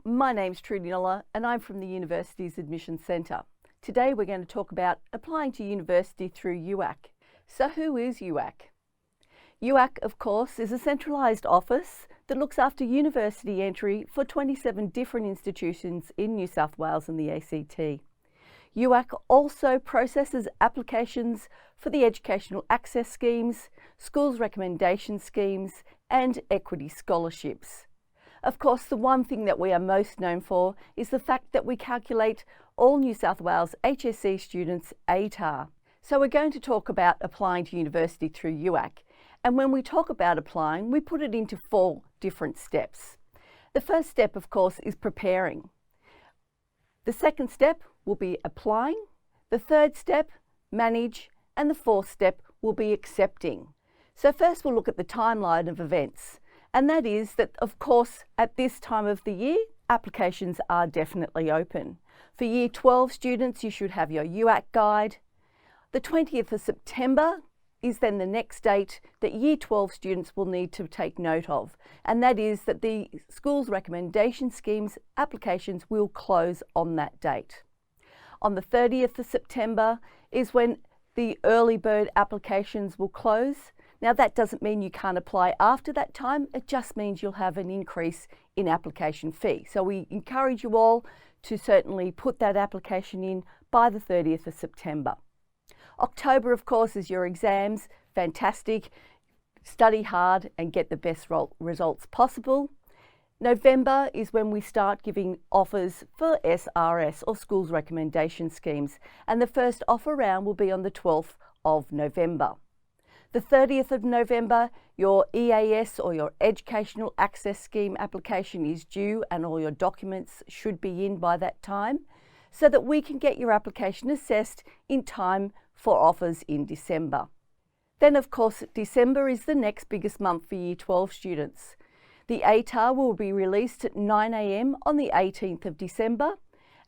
My name's Trudy Noller and I'm from the University's Admissions Centre. Today we're going to talk about applying to university through UAC. So who is UAC? UAC, of course, is a centralised office that looks after university entry for 27 different institutions in New South Wales and the ACT. UAC also processes applications for the educational access schemes, schools recommendation schemes and equity scholarships. Of course, the one thing that we are most known for is the fact that we calculate all New South Wales HSC students' ATAR. So we're going to talk about applying to university through UAC. And when we talk about applying, we put it into 4 different steps. The first step, of course, is preparing. The second step will be applying. The third step, manage. And the fourth step will be accepting. So first we'll look at the timeline of events. And that is that, of course, at this time of the year, applications are definitely open. For Year 12 students, you should have your UAC guide. The 20th of September is then the next date that Year 12 students will need to take note of. And that is that the school's recommendation schemes applications will close on that date. On the 30th of September is when the early bird applications will close. Now that doesn't mean you can't apply after that time, it just means you'll have an increase in application fee. So we encourage you all to certainly put that application in by the 30th of September. October, of course, is your exams. Fantastic. Study hard and get the best results possible. November is when we start giving offers for SRS or schools recommendation schemes, and the first offer round will be on the 12th of November. The 30th of November, your EAS or your Educational Access Scheme application is due and all your documents should be in by that time so that we can get your application assessed in time for offers in December. Then, of course, December is the next biggest month for Year 12 students. The ATAR will be released at 9 a.m. on the 18th of December,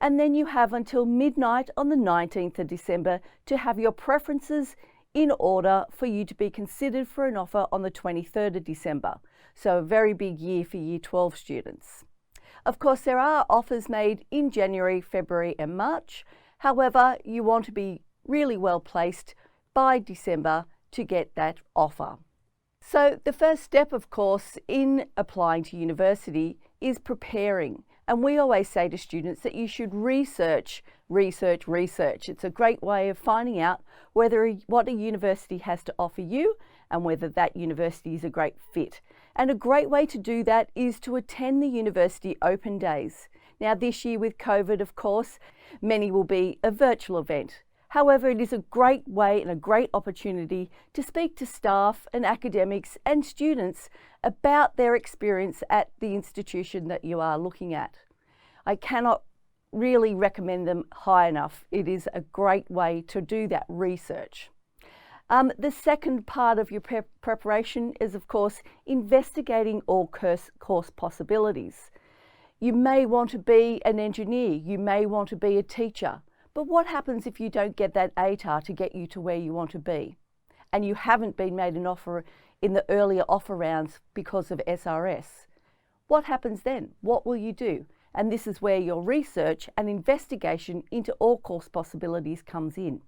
and then you have until midnight on the 19th of December to have your preferences in order for you to be considered for an offer on the 23rd of December. So a very big year for Year 12 students. Of course, there are offers made in January, February and March. However, you want to be really well placed by December to get that offer. So the first step, of course, in applying to university is preparing. And we always say to students that you should research. It's a great way of finding out what a university has to offer you and whether that university is a great fit. And a great way to do that is to attend the university open days. Now this year with COVID, of course, many will be a virtual event. However, it is a great way and a great opportunity to speak to staff and academics and students about their experience at the institution that you are looking at. I cannot really recommend them high enough. It is a great way to do that research. The second part of your preparation is, of course, investigating all course possibilities. You may want to be an engineer, you may want to be a teacher. But what happens if you don't get that ATAR to get you to where you want to be? And you haven't been made an offer in the earlier offer rounds because of SRS. What happens then? What will you do? And this is where your research and investigation into all course possibilities comes in.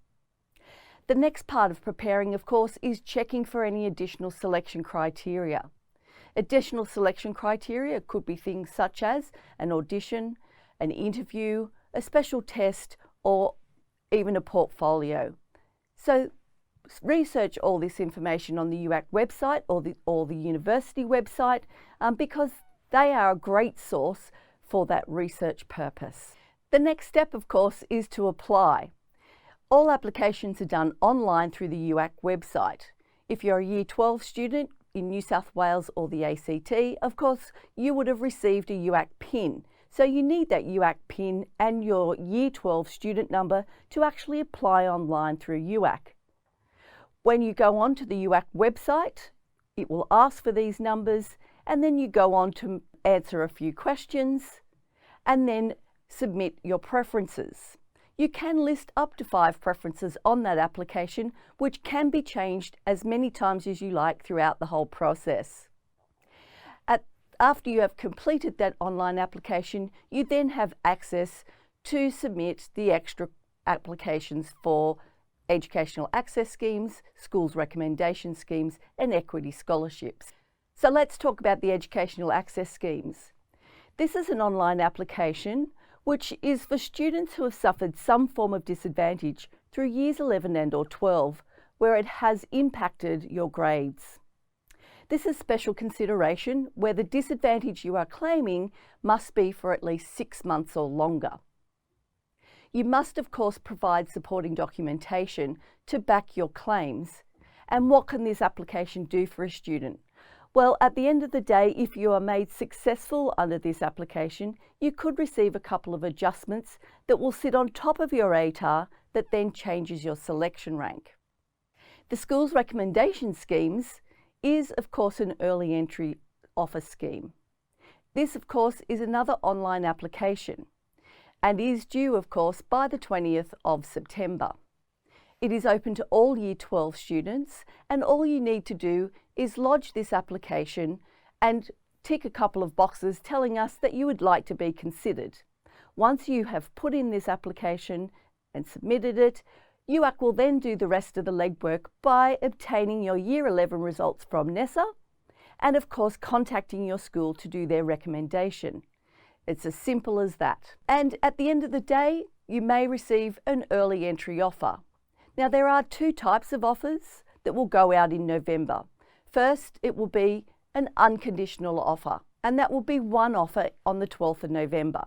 The next part of preparing, of course, is checking for any additional selection criteria. Additional selection criteria could be things such as an audition, an interview, a special test, or even a portfolio. So research all this information on the UAC website or the university website because they are a great source for that research purpose. The next step, of course, is to apply. All applications are done online through the UAC website. If you're a Year 12 student in New South Wales or the ACT, of course, you would have received a UAC PIN. So you need that UAC PIN and your Year 12 student number to actually apply online through UAC. When you go on to the UAC website, it will ask for these numbers and then you go on to answer a few questions and then submit your preferences. You can list up to 5 preferences on that application, which can be changed as many times as you like throughout the whole process. At After you have completed that online application, you then have access to submit the extra applications for educational access schemes, schools recommendation schemes, and equity scholarships. So let's talk about the educational access schemes. This is an online application which is for students who have suffered some form of disadvantage through years 11 and or 12, where it has impacted your grades. This is special consideration where the disadvantage you are claiming must be for at least 6 months or longer. You must, of course, provide supporting documentation to back your claims. And what can this application do for a student? Well, at the end of the day, if you are made successful under this application, you could receive a couple of adjustments that will sit on top of your ATAR that then changes your selection rank. The school's recommendation schemes is, of course, an early entry offer scheme. This, of course, is another online application and is due, of course, by the 20th of September. It is open to all Year 12 students, and all you need to do is lodge this application and tick a couple of boxes telling us that you would like to be considered. Once you have put in this application and submitted it, UAC will then do the rest of the legwork by obtaining your Year 11 results from NESA and, of course, contacting your school to do their recommendation. It's as simple as that. And at the end of the day, you may receive an early entry offer. Now, there are 2 types of offers that will go out in November. First, it will be an unconditional offer, and that will be one offer on the 12th of November.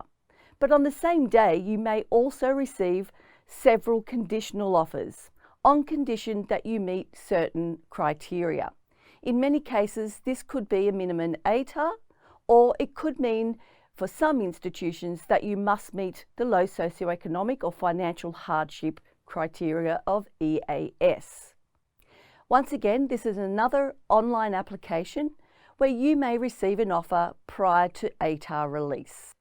But on the same day, you may also receive several conditional offers on condition that you meet certain criteria. In many cases, this could be a minimum ATAR, or it could mean for some institutions that you must meet the low socioeconomic or financial hardship criteria of EAS. Once again, this is another online application where you may receive an offer prior to ATAR release.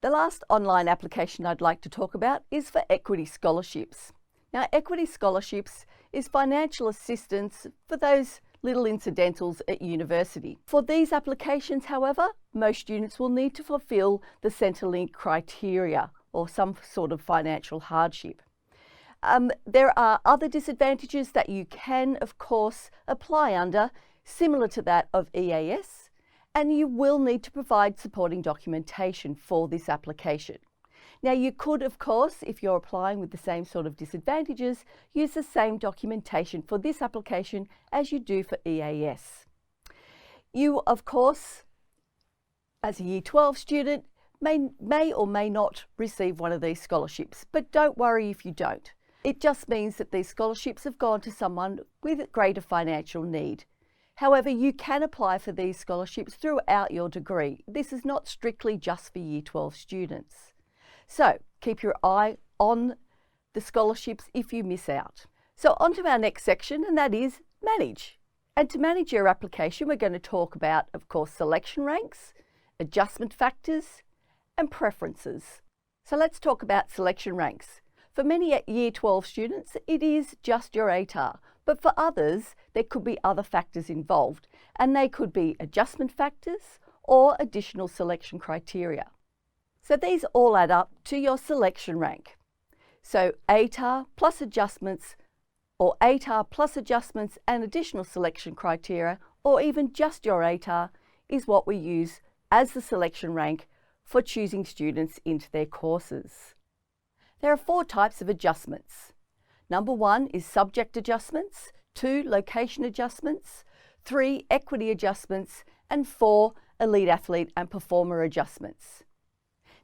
The last online application I'd like to talk about is for equity scholarships. Now, equity scholarships is financial assistance for those little incidentals at university. For these applications, however, most students will need to fulfil the Centrelink criteria or some sort of financial hardship. There are other disadvantages that you can, of course, apply under, similar to that of EAS, and you will need to provide supporting documentation for this application. Now, you could, of course, if you're applying with the same sort of disadvantages, use the same documentation for this application as you do for EAS. You, of course, as a Year 12 student, may or may not receive one of these scholarships, but don't worry if you don't. It just means that these scholarships have gone to someone with greater financial need. However, you can apply for these scholarships throughout your degree. This is not strictly just for Year 12 students. So keep your eye on the scholarships if you miss out. So on to our next section, and that is manage. And to manage your application, we're going to talk about, of course, selection ranks, adjustment factors, and preferences. So let's talk about selection ranks. For many Year 12 students, it is just your ATAR, but for others, there could be other factors involved, and they could be adjustment factors or additional selection criteria. So these all add up to your selection rank. So ATAR plus adjustments, or ATAR plus adjustments and additional selection criteria, or even just your ATAR, is what we use as the selection rank for choosing students into their courses. There are 4 types of adjustments. Number 1 is subject adjustments, 2 location adjustments, 3 equity adjustments, and 4 elite athlete and performer adjustments.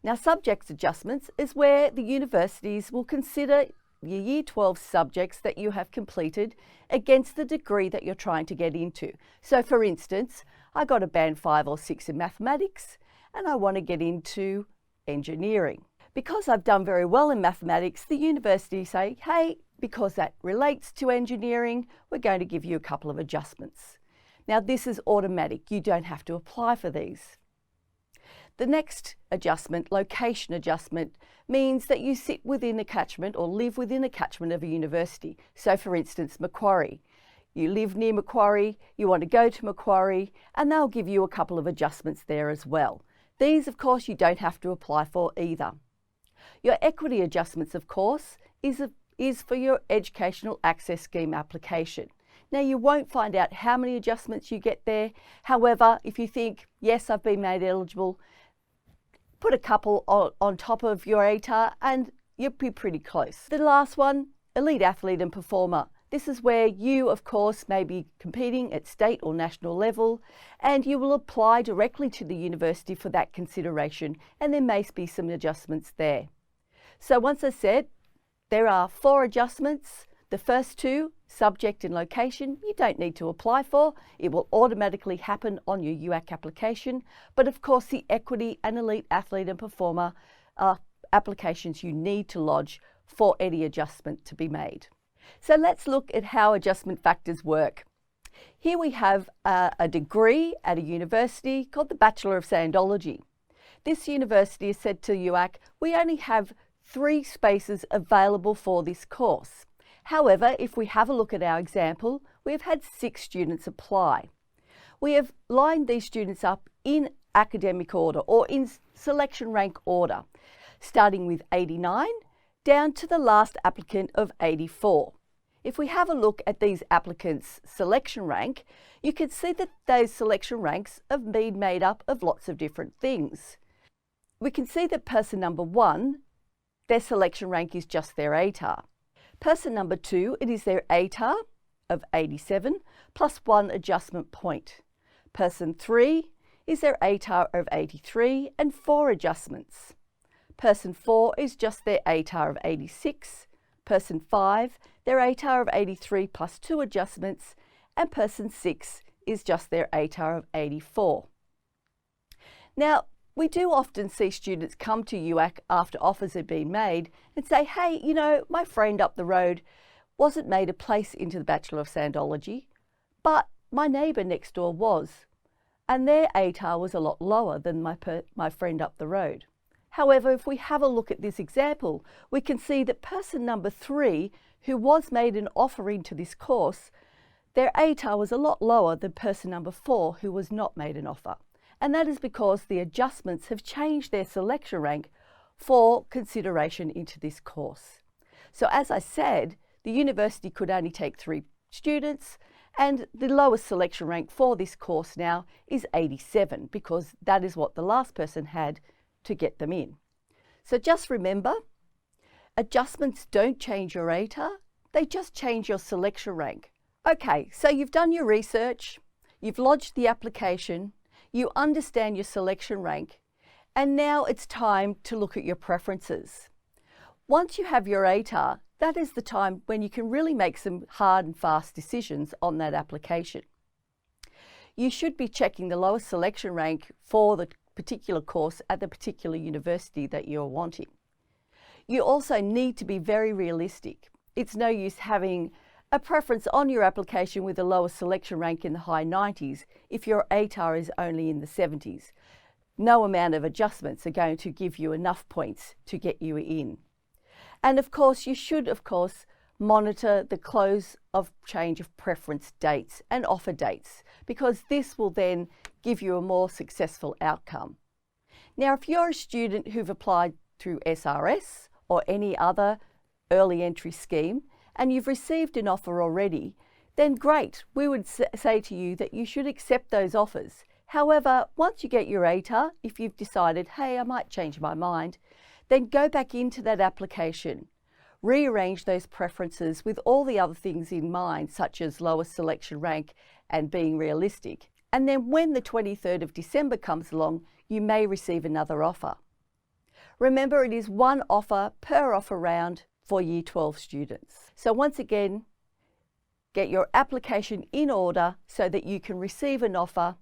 Now, subject adjustments is where the universities will consider your Year 12 subjects that you have completed against the degree that you're trying to get into. So, for instance, I got a band 5 or 6 in mathematics and I want to get into engineering. Because I've done very well in mathematics, the university say, hey, because that relates to engineering, we're going to give you a couple of adjustments. Now, this is automatic. You don't have to apply for these. The next adjustment, location adjustment, means that you sit within a catchment or live within a catchment of a university. So, for instance, Macquarie. you live near Macquarie, you want to go to Macquarie, and they'll give you a couple of adjustments there as well. These, of course, you don't have to apply for either. Your equity adjustments, of course, is for your Educational Access Scheme application. Now, you won't find out how many adjustments you get there. However, if you think, yes, I've been made eligible, put a couple on top of your ATAR and you'll be pretty close. The last one, Elite Athlete and Performer. This is where you, of course, may be competing at state or national level, and you will apply directly to the university for that consideration, and there may be some adjustments there. So once I said, there are 4 adjustments. The first 2, subject and location, you don't need to apply for. It will automatically happen on your UAC application. But of course, the equity and elite athlete and performer are applications you need to lodge for any adjustment to be made. So let's look at how adjustment factors work. Here we have a degree at a university called the Bachelor of Sandology. This university has said to UAC, we only have 3 spaces available for this course. However, if we have a look at our example, we have had 6 students apply. We have lined these students up in academic order or in selection rank order, starting with 89 down to the last applicant of 84. If we have a look at these applicants' selection rank, you can see that those selection ranks have been made up of lots of different things. We can see that person number 1, their selection rank is just their ATAR. Person number 2, it is their ATAR of 87 plus 1 adjustment point. Person 3 is their ATAR of 83 and 4 adjustments. Person 4 is just their ATAR of 86. Person 5, their ATAR of 83 plus 2 adjustments. And person 6 is just their ATAR of 84. Now, we do often see students come to UAC after offers have been made and say, hey, you know, my friend up the road wasn't made a place into the Bachelor of Sandology, but my neighbour next door was, and their ATAR was a lot lower than my friend up the road. However, if we have a look at this example, we can see that person number 3, who was made an offer into this course, their ATAR was a lot lower than person number 4, who was not made an offer. And that is because the adjustments have changed their selection rank for consideration into this course. So as I said, the university could only take 3 students, and the lowest selection rank for this course now is 87, because that is what the last person had to get them in. So just remember, adjustments don't change your ATAR, they just change your selection rank. Okay, so you've done your research, you've lodged the application, you understand your selection rank, and now it's time to look at your preferences. Once you have your ATAR, that is the time when you can really make some hard and fast decisions on that application. You should be checking the lowest selection rank for the particular course at the particular university that you're wanting. You also need to be very realistic. It's no use having a preference on your application with a lower selection rank in the high 90s if your ATAR is only in the 70s. No amount of adjustments are going to give you enough points to get you in. And of course, you should, monitor the close of change of preference dates and offer dates, because this will then give you a more successful outcome. Now, if you're a student who've applied through SRS or any other early entry scheme, and you've received an offer already, then great, we would say to you that you should accept those offers. However, once you get your ATAR, if you've decided, hey, I might change my mind, then go back into that application, rearrange those preferences with all the other things in mind, such as lowest selection rank and being realistic. And then when the 23rd of December comes along, you may receive another offer. Remember, it is 1 offer per offer round for Year 12 students. So once again, get your application in order so that you can receive an offer,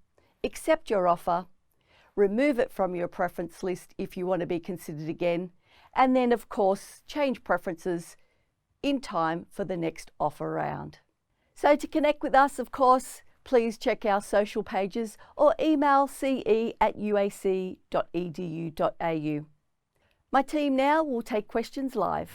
accept your offer, remove it from your preference list if you want to be considered again, and then of course change preferences in time for the next offer round. So to connect with us, of course, please check our social pages or email ce@uac.edu.au. My team now will take questions live.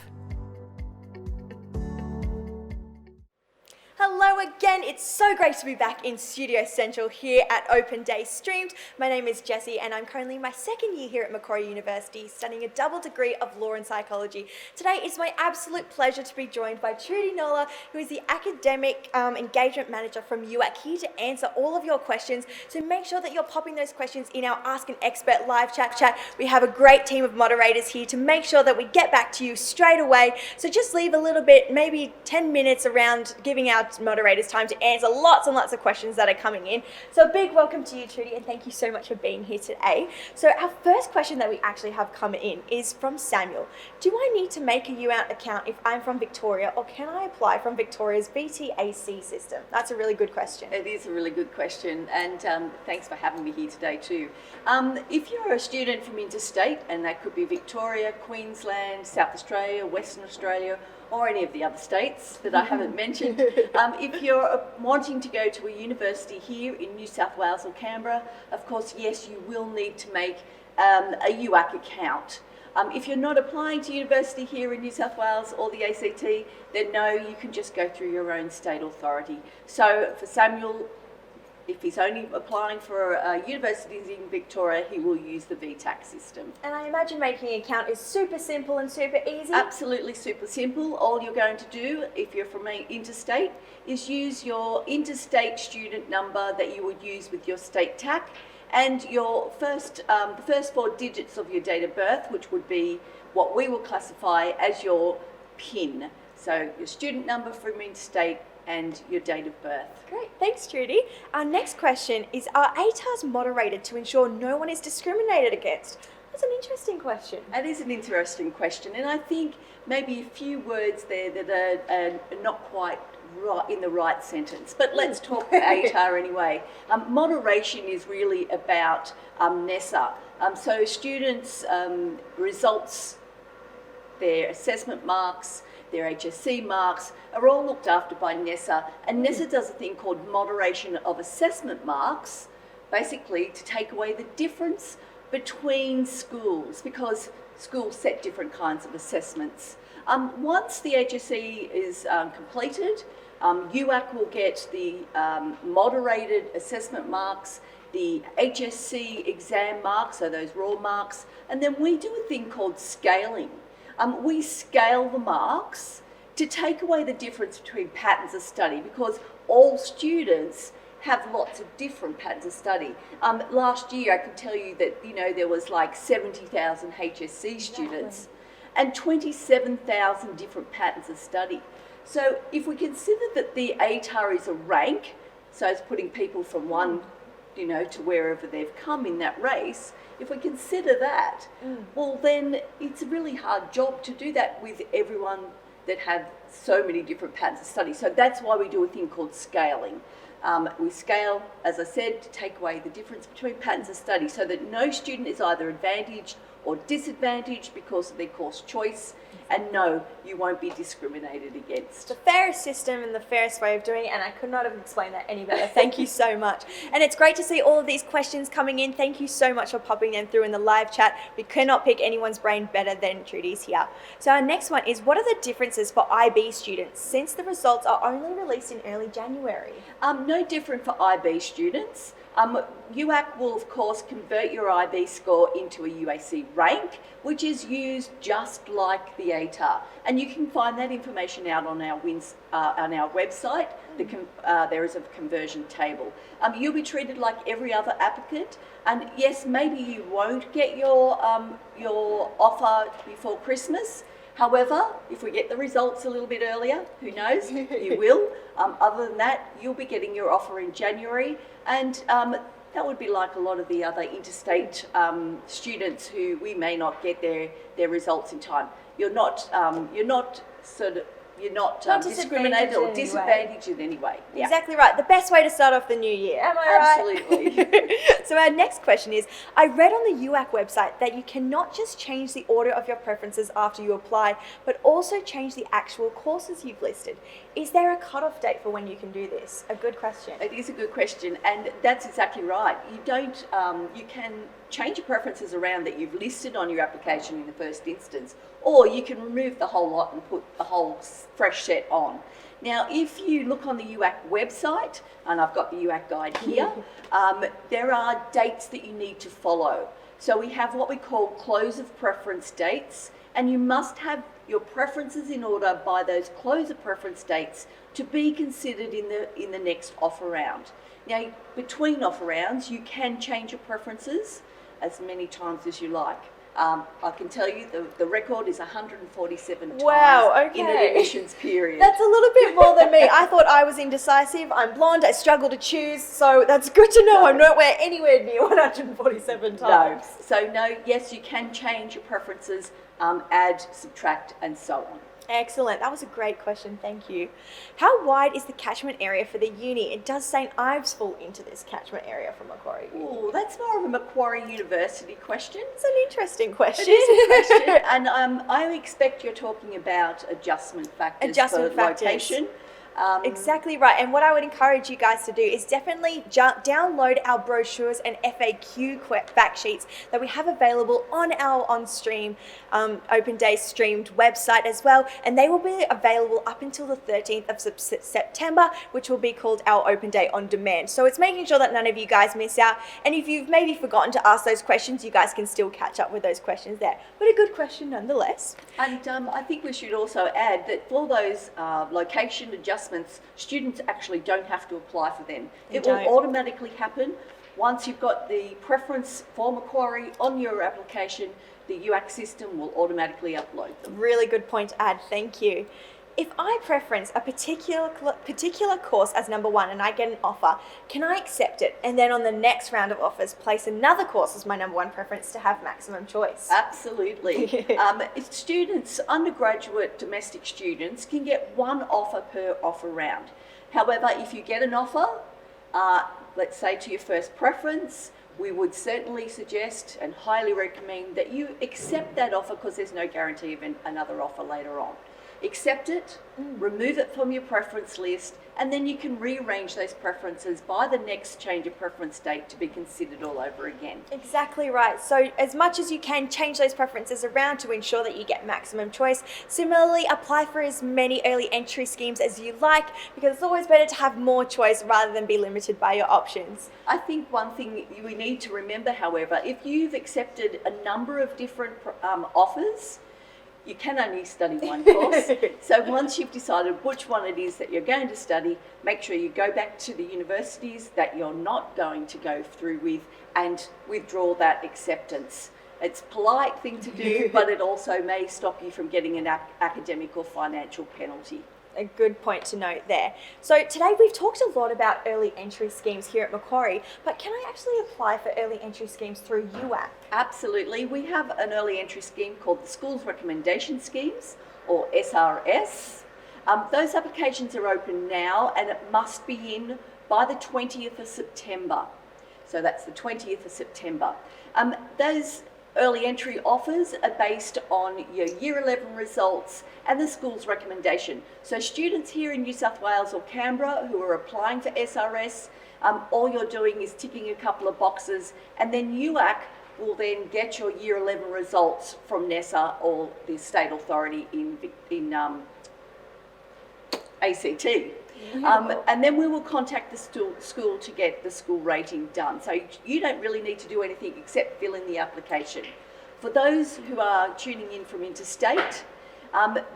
Hello again, it's so great to be back in Studio Central here at Open Day Streamed. My name is Jessie and I'm currently in my second year here at Macquarie University studying a double degree of law and psychology. Today it's my absolute pleasure to be joined by Trudy Nola, who is the Academic Engagement Manager from UAC, here to answer all of your questions. So make sure that you're popping those questions in our Ask an Expert live chat. We have a great team of moderators here to make sure that we get back to you straight away. So just leave a little bit, maybe 10 minutes around giving our moderators time to answer lots and lots of questions that are coming in. So a big welcome to you, Trudy, and thank you so much for being here today. So our first question that we actually have come in is from Samuel. Do I need to make a UAC account if I'm from Victoria, or can I apply from Victoria's VTAC system? That's a really good question. It is a really good question, and thanks for having me here today too. If you're a student from interstate, and that could be Victoria, Queensland, South Australia, Western Australia, or any of the other states that I haven't mentioned. If you're wanting to go to a university here in New South Wales or Canberra, of course, yes, you will need to make a UAC account. If you're not applying to university here in New South Wales or the ACT, then no, you can just go through your own state authority. So for Samuel, if he's only applying for universities in Victoria, he will use the VTAC system. And I imagine making an account is super simple and super easy. Absolutely super simple. All you're going to do, if you're from interstate, is use your interstate student number that you would use with your state TAC, and your the first 4 digits of your date of birth, which would be what we will classify as your PIN. So your student number from interstate and your date of birth. Great, thanks Trudy. Our next question is, are ATARs moderated to ensure no one is discriminated against? That's an interesting question. It is an interesting question, and I think maybe a few words there that are not quite right in the right sentence, but let's talk ATAR anyway. Moderation is really about NESA. So students' results, their assessment marks, their HSC marks are all looked after by NESA, and NESA does a thing called moderation of assessment marks, basically to take away the difference between schools, because schools set different kinds of assessments. Once the HSC is completed, UAC will get the moderated assessment marks, the HSC exam marks, so those raw marks, and then we do a thing called scaling. We scale the marks to take away the difference between patterns of study, because all students have lots of different patterns of study. Last year I could tell you that there was like 70,000 HSC students and 27,000 different patterns of study. So if we consider that the ATAR is a rank, so it's putting people from one to wherever they've come in that race, if we consider that, well then it's a really hard job to do that with everyone that have so many different patterns of study. So that's why we do a thing called scaling. We scale, as I said, to take away the difference between patterns of study so that no student is either advantaged or disadvantaged because of their course choice, and no, you won't be discriminated against. The fairest system and the fairest way of doing it, and I could not have explained that any better. Thank you so much. And it's great to see all of these questions coming in. Thank you so much for popping them through in the live chat. We cannot pick anyone's brain better than Trudy's here. So our next one is, what are the differences for IB students since the results are only released in early January? No different for IB students. UAC will of course convert your IB score into a UAC rank, which is used just like the ATAR, and you can find that information out on our website. There is a conversion table. You'll be treated like every other applicant, and yes, maybe you won't get your offer before Christmas. However, if we get the results a little bit earlier, who knows, you will. Other than that, you'll be getting your offer in January, and that would be like a lot of the other interstate students who we may not get their results in time. You're not discriminated or disadvantaged in any way. Yeah. Exactly right. The best way to start off the new year. Am I right? Absolutely. So our next question is, I read on the UAC website that you cannot just change the order of your preferences after you apply, but also change the actual courses you've listed. Is there a cutoff date for when you can do this? A good question. It is a good question, and that's exactly right. You can change your preferences around that you've listed on your application in the first instance, or you can remove the whole lot and put the whole fresh set on. Now, if you look on the UAC website, and I've got the UAC guide here, there are dates that you need to follow. So we have what we call close of preference dates, and you must have your preferences in order by those close of preference dates to be considered in the next offer round. Now, between offer rounds, you can change your preferences as many times as you like. I can tell you the record is 147 times in an admissions period. That's a little bit more than me. I thought I was indecisive. I'm blonde. I struggle to choose. So that's good to know. I'm nowhere anywhere near 147 times. Yes, you can change your preferences, add, subtract, and so on. Excellent. That was a great question. Thank you. How wide is the catchment area for the uni? It does St Ives fall into this catchment area for Macquarie? Oh, that's more of a Macquarie University question. It's an interesting question. It is a question, and I expect you're talking about adjustment factors for location. Exactly right. And what I would encourage you guys to do is definitely download our brochures and FAQ fact sheets that we have available on our on-stream Open Day streamed website as well. And they will be available up until the 13th of September, which will be called our Open Day on Demand. So it's making sure that none of you guys miss out. And if you've maybe forgotten to ask those questions, you guys can still catch up with those questions there. But a good question nonetheless. And I think we should also add that for those location adjustments, students actually don't have to apply for them. It will automatically happen. Once you've got the preference for Macquarie on your application, the UAC system will automatically upload them. Really good point to add, thank you. If I preference a particular course as number one and I get an offer, can I accept it and then on the next round of offers place another course as my number one preference to have maximum choice? Absolutely. Students, undergraduate domestic students, can get one offer per offer round. However, if you get an offer, let's say to your first preference, we would certainly suggest and highly recommend that you accept that offer because there's no guarantee of another offer later on. Accept it, remove it from your preference list, and then you can rearrange those preferences by the next change of preference date to be considered all over again. Exactly right. So as much as you can, change those preferences around to ensure that you get maximum choice. Similarly, apply for as many early entry schemes as you like, because it's always better to have more choice rather than be limited by your options. I think one thing we need to remember, however, if you've accepted a number of different offers, you can only study one course. So once you've decided which one it is that you're going to study, make sure you go back to the universities that you're not going to go through with and withdraw that acceptance. It's a polite thing to do, but it also may stop you from getting an academic or financial penalty. A good point to note there. So today we've talked a lot about early entry schemes here at Macquarie, but can I actually apply for early entry schemes through UAC? Absolutely. We have an early entry scheme called the Schools Recommendation Schemes, or SRS. Those applications are open now and it must be in by the 20th of September. So that's the 20th of September. Those early entry offers are based on your Year 11 results and the school's recommendation. So students here in New South Wales or Canberra who are applying for SRS, all you're doing is ticking a couple of boxes, and then UAC will then get your Year 11 results from NESA or the state authority in ACT. And then we will contact the school to get the school rating done. So you don't really need to do anything except fill in the application. For those who are tuning in from interstate,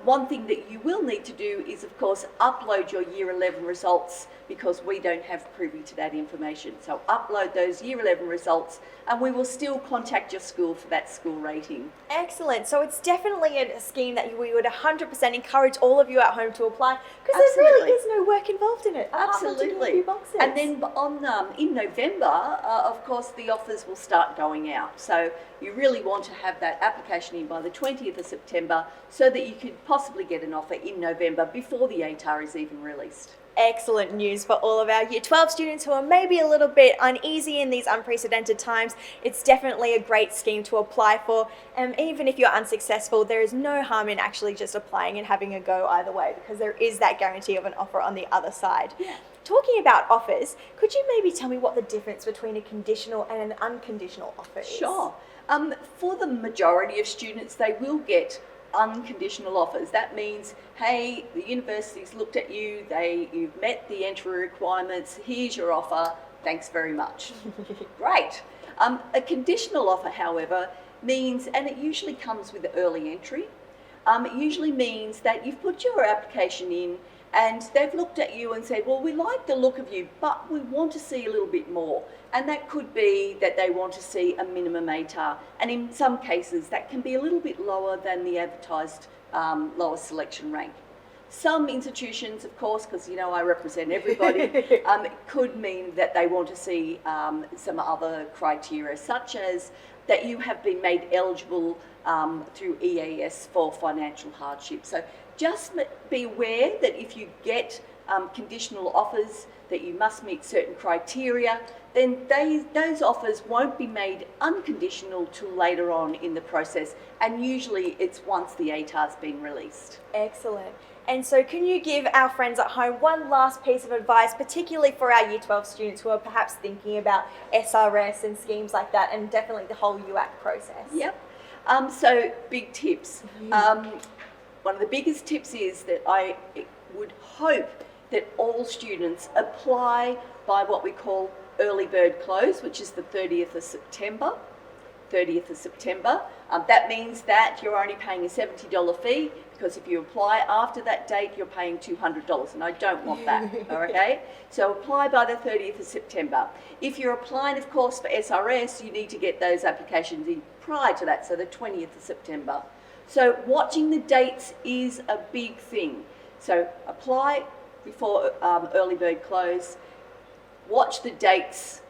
one thing that you will need to do is, of course, upload your Year 11 results, because we don't have privy to that information. So upload those Year 11 results and we will still contact your school for that school rating. Excellent. So it's definitely a scheme that we would 100% encourage all of you at home to apply, because there really is no work involved in it. Absolutely. And then in November, of course, the offers will start going out. So you really want to have that application in by the 20th of September so that you could possibly get an offer in November before the ATAR is even released. Excellent news for all of our Year 12 students who are maybe a little bit uneasy in these unprecedented times. It's definitely a great scheme to apply for, and even if you're unsuccessful, there is no harm in actually just applying and having a go either way, because there is that guarantee of an offer on the other side. Yeah. Talking about offers, could you maybe tell me what the difference between a conditional and an unconditional offer is? Sure. For the majority of students, they will get unconditional offers. That means, hey, the university's looked at you, you've met the entry requirements, here's your offer, thanks very much. Great. A conditional offer, however, means, and it usually comes with early entry, it usually means that you've put your application in and they've looked at you and said, well, we like the look of you, but we want to see a little bit more. And that could be that they want to see a minimum ATAR. And in some cases, that can be a little bit lower than the advertised lower selection rank. Some institutions, of course, because I represent everybody, it could mean that they want to see some other criteria, such as that you have been made eligible through EAS for financial hardship. So just be aware that if you get conditional offers, that you must meet certain criteria, then those offers won't be made unconditional till later on in the process, and usually it's once the ATAR's been released. Excellent. And so can you give our friends at home one last piece of advice, particularly for our Year 12 students who are perhaps thinking about SRS and schemes like that, and definitely the whole UAC process? Yep. So big tips. One of the biggest tips is that I would hope that all students apply by what we call early bird close, which is the 30th of September. That means that you're only paying a $70 fee, because if you apply after that date, you're paying $200, and I don't want that, okay? So apply by the 30th of September. If you're applying, of course, for SRS, you need to get those applications in prior to that, so the 20th of September. So watching the dates is a big thing. So apply before early bird close, watch the dates,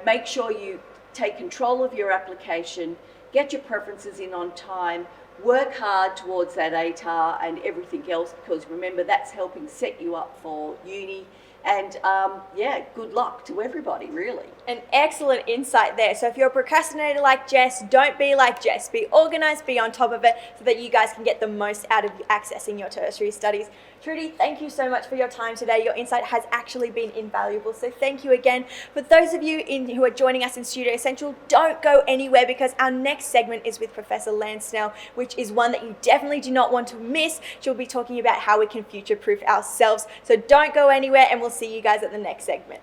make sure you take control of your application, get your preferences in on time, work hard towards that ATAR and everything else, because remember, that's helping set you up for uni. And good luck to everybody, really. An excellent insight there. So if you're a procrastinator like Jess, don't be like Jess. Be organised, be on top of it, so that you guys can get the most out of accessing your tertiary studies. Trudy, thank you so much for your time today. Your insight has actually been invaluable, so thank you again. For those of you who are joining us in Studio Central, don't go anywhere, because our next segment is with Professor Lan Snell, which is one that you definitely do not want to miss. She'll be talking about how we can future-proof ourselves. So don't go anywhere, and we'll see you guys at the next segment.